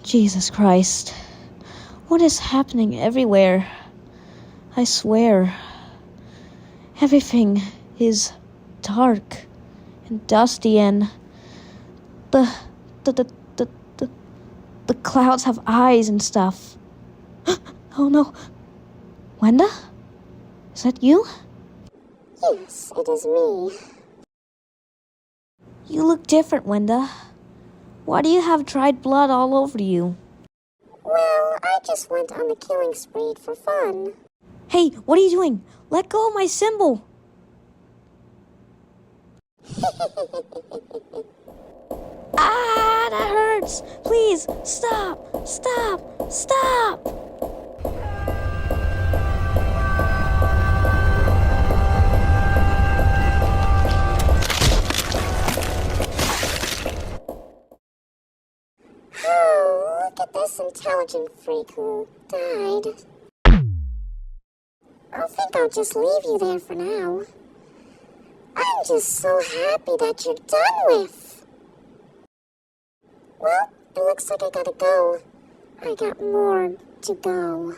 Jesus Christ. What is happening everywhere? I swear. Everything is dark and dusty and the clouds have eyes and stuff. Oh no. Wenda? Is that you? Yes, it is me. You look different, Wenda. Why do you have dried blood all over you? Well, I just went on the killing spree for fun. Hey, what are you doing? Let go of my symbol. Ah, that hurts. Please, stop, stop, stop. Oh, look at this intelligent freak who died. I think I'll just leave you there for now. I'm just so happy that you're done with. Well, it looks like I gotta go. I got more to go.